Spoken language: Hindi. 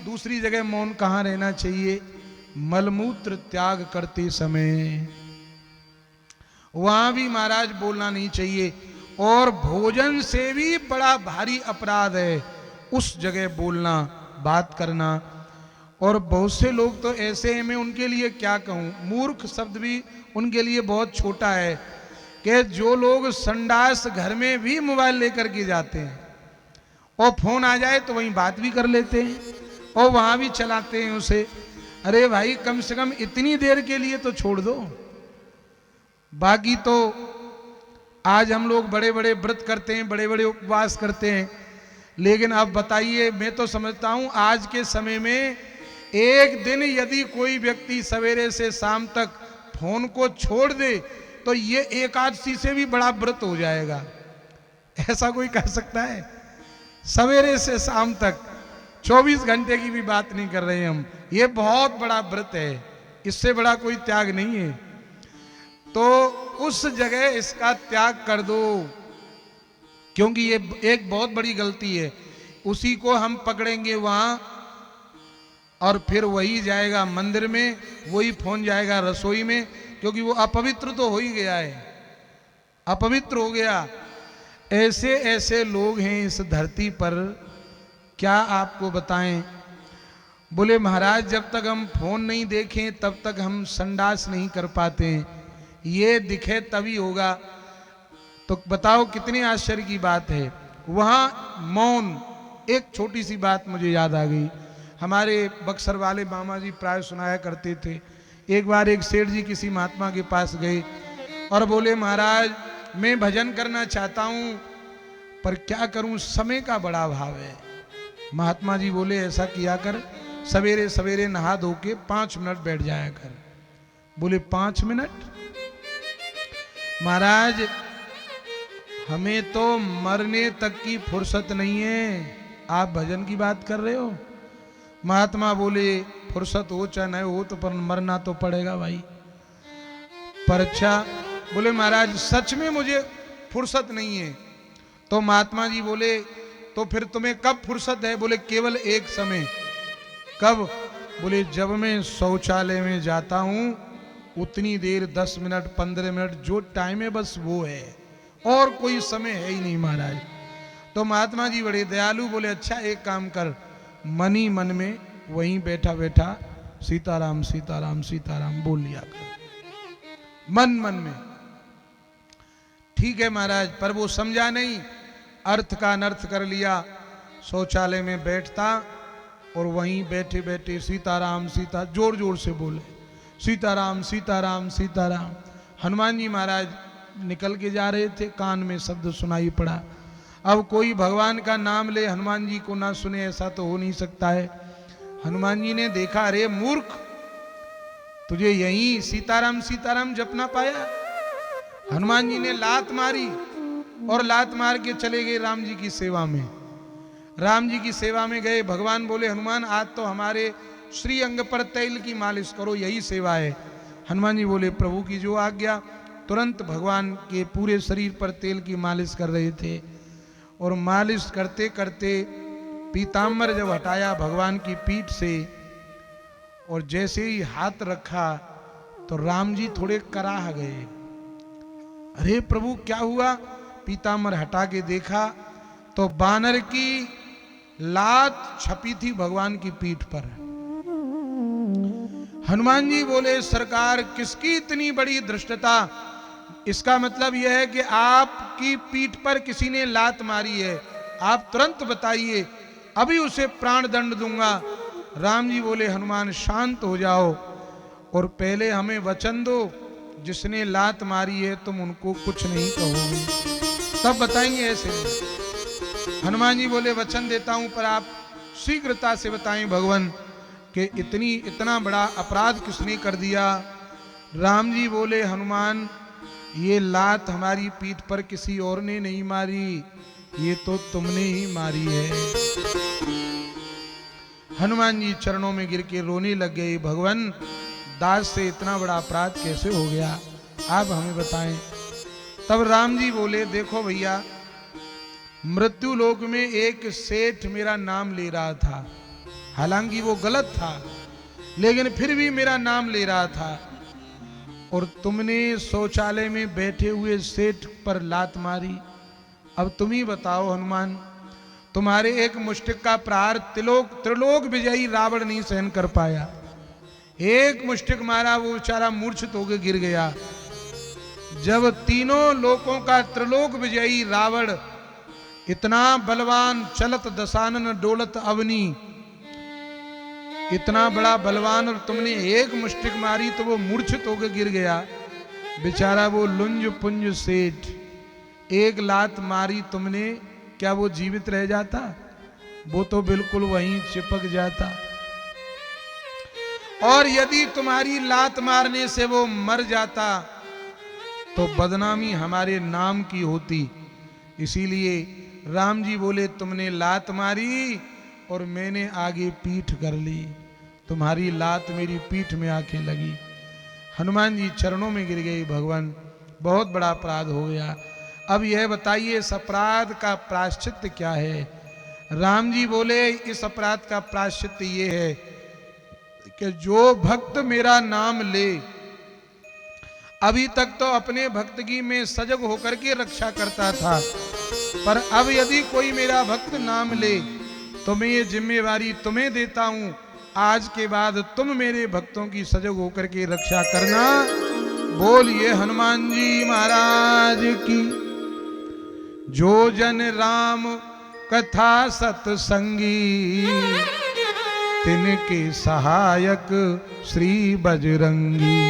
दूसरी जगह मौन कहाँ रहना चाहिए? मलमूत्र त्याग करते समय, वहां भी महाराज बोलना नहीं चाहिए। और भोजन से भी बड़ा भारी अपराध है उस जगह बोलना, बात करना। और बहुत से लोग तो ऐसे हैं, मैं उनके लिए क्या कहूं, मूर्ख शब्द भी उनके लिए बहुत छोटा है, कि जो लोग संडास घर में भी मोबाइल लेकर के जाते हैं और फोन आ जाए तो वहीं बात भी कर लेते हैं और वहां भी चलाते हैं उसे। अरे भाई, कम से कम इतनी देर के लिए तो छोड़ दो। बाकी तो आज हम लोग बड़े बड़े व्रत करते हैं, बड़े बड़े उपवास करते हैं, लेकिन अब बताइए, मैं तो समझता हूं आज के समय में एक दिन यदि कोई व्यक्ति सवेरे से शाम तक फोन को छोड़ दे तो ये एकादशी से भी बड़ा व्रत हो जाएगा। ऐसा कोई कर सकता है? सवेरे से शाम तक 24 घंटे की भी बात नहीं कर रहे हैं हम, ये बहुत बड़ा व्रत है, इससे बड़ा कोई त्याग नहीं है। तो उस जगह इसका त्याग कर दो, क्योंकि ये एक बहुत बड़ी गलती है। उसी को हम पकड़ेंगे वहां और फिर वही जाएगा मंदिर में, वही फोन जाएगा रसोई में, क्योंकि वो अपवित्र तो हो ही गया है, अपवित्र हो गया। ऐसे ऐसे लोग हैं इस धरती पर, क्या आपको बताएं। बोले महाराज, जब तक हम फोन नहीं देखें तब तक हम संडास नहीं कर पाते हैं, ये दिखे तभी होगा। तो बताओ कितनी आश्चर्य की बात है। वहां मौन, एक छोटी सी बात मुझे याद आ गई, हमारे बक्सर वाले मामा जी प्राय सुनाया करते थे। एक बार एक सेठ जी किसी महात्मा के पास गए और बोले महाराज, मैं भजन करना चाहता हूं पर क्या करूं, समय का बड़ा अभाव है। महात्मा जी बोले ऐसा किया कर, सवेरे सवेरे नहा धो के 5 मिनट बैठ जाया कर। बोले 5 मिनट? महाराज, हमें तो मरने तक की फुर्सत नहीं है, आप भजन की बात कर रहे हो। महात्मा बोले फुर्सत हो चाहे न हो तो पर मरना तो पड़ेगा भाई। पर अच्छा, बोले महाराज सच में मुझे फुर्सत नहीं है। तो महात्मा जी बोले तो फिर तुम्हें कब फुर्सत है? बोले केवल एक समय। कब? बोले जब मैं शौचालय में जाता हूं उतनी देर, 10 मिनट 15 मिनट जो टाइम है बस वो है, और कोई समय है ही नहीं महाराज। तो महात्मा जी बड़े दयालु, बोले अच्छा एक काम कर, मन ही मन में वहीं बैठा बैठा सीताराम सीताराम सीताराम बोल लिया कर, मन मन में। ठीक है महाराज, पर वो समझा नहीं, अर्थ का अनर्थ कर लिया। शौचालय में बैठता और वहीं बैठे बैठे सीताराम सीता जोर जोर से बोले, सीताराम सीताराम सीताराम। हनुमान जी महाराज निकल के जा रहे थे, कान में शब्द सुनाई पड़ा। अब कोई भगवान का नाम ले हनुमान जी को ना सुने, ऐसा तो हो नहीं सकता है। हनुमान जी ने देखा, अरे मूर्ख, तुझे यहीं सीताराम सीताराम जपना पाया। हनुमान जी ने लात मारी और लात मार के चले गए राम जी की सेवा में। राम जी की सेवा में गए, भगवान बोले हनुमान आज तो हमारे श्री अंग पर तैल की मालिश करो, यही सेवा है। हनुमान जी बोले प्रभु की जो आज्ञा। तुरंत भगवान के पूरे शरीर पर तेल की मालिश कर रहे थे और मालिश करते करते पीताम्बर जब हटाया भगवान की पीठ से और जैसे ही हाथ रखा तो राम जी थोड़े कराह गए। अरे प्रभु क्या हुआ? पीताम्बर हटा के देखा तो बानर की लात छपी थी भगवान की पीठ पर। हनुमान जी बोले सरकार किसकी इतनी बड़ी धृष्टता? इसका मतलब यह है कि आपकी पीठ पर किसी ने लात मारी है, आप तुरंत बताइए, अभी उसे प्राण दंड दूंगा। राम जी बोले हनुमान शांत हो जाओ और पहले हमें वचन दो, जिसने लात मारी है तुम उनको कुछ नहीं कहोगे, तब बताएंगे। ऐसे हनुमान जी बोले वचन देता हूं, पर आप शीघ्रता से बताएं भगवान कि इतना बड़ा अपराध किसने कर दिया। राम जी बोले हनुमान ये लात हमारी पीठ पर किसी और ने नहीं मारी, ये तो तुमने ही मारी है। हनुमान जी चरणों में गिर के रोने लग गए, भगवान दास से इतना बड़ा अपराध कैसे हो गया, आप हमें बताएं। तब राम जी बोले देखो भैया, मृत्यु लोक में एक सेठ मेरा नाम ले रहा था, हालांकि वो गलत था, लेकिन फिर भी मेरा नाम ले रहा था। और तुमने शौचालय में बैठे हुए सेठ पर लात मारी। अब तुम ही बताओ हनुमान, तुम्हारे एक मुष्टिक का प्रहार त्रिलोक विजयी रावण नहीं सहन कर पाया। एक मुष्टिक मारा, वो बेचारा मूर्छित होकर गिर गया। जब तीनों लोकों का त्रिलोक विजयी रावण, इतना बलवान, चलत दशानन डोलत अवनी, इतना बड़ा बलवान, और तुमने एक मुष्टिक मारी तो वो मूर्छित होकर गिर गया। बेचारा वो लुंज पुंज सेठ, एक लात मारी तुमने, क्या वो जीवित रह जाता? वो तो बिल्कुल वहीं चिपक जाता। और यदि तुम्हारी लात मारने से वो मर जाता तो बदनामी हमारे नाम की होती। इसीलिए राम जी बोले, तुमने लात मारी और मैंने आगे पीठ कर ली, तुम्हारी लात मेरी पीठ में आके लगी। हनुमान जी चरणों में गिर गए, भगवान बहुत बड़ा अपराध हो गया। अब यह बताइए इस अपराध का प्रायश्चित क्या है? राम जी बोले, इस अपराध का प्रायश्चित ये है कि जो भक्त मेरा नाम ले, अभी तक तो अपने भक्त की मैं सजग होकर के रक्षा करता था, पर अब यदि कोई मेरा भक्त नाम ले तो मैं ये जिम्मेवारी तुम्हें देता हूं, आज के बाद तुम मेरे भक्तों की सजग होकर के रक्षा करना। बोलिए हनुमान जी महाराज की। जो जन राम कथा सतसंगी, तिनके सहायक श्री बजरंगी।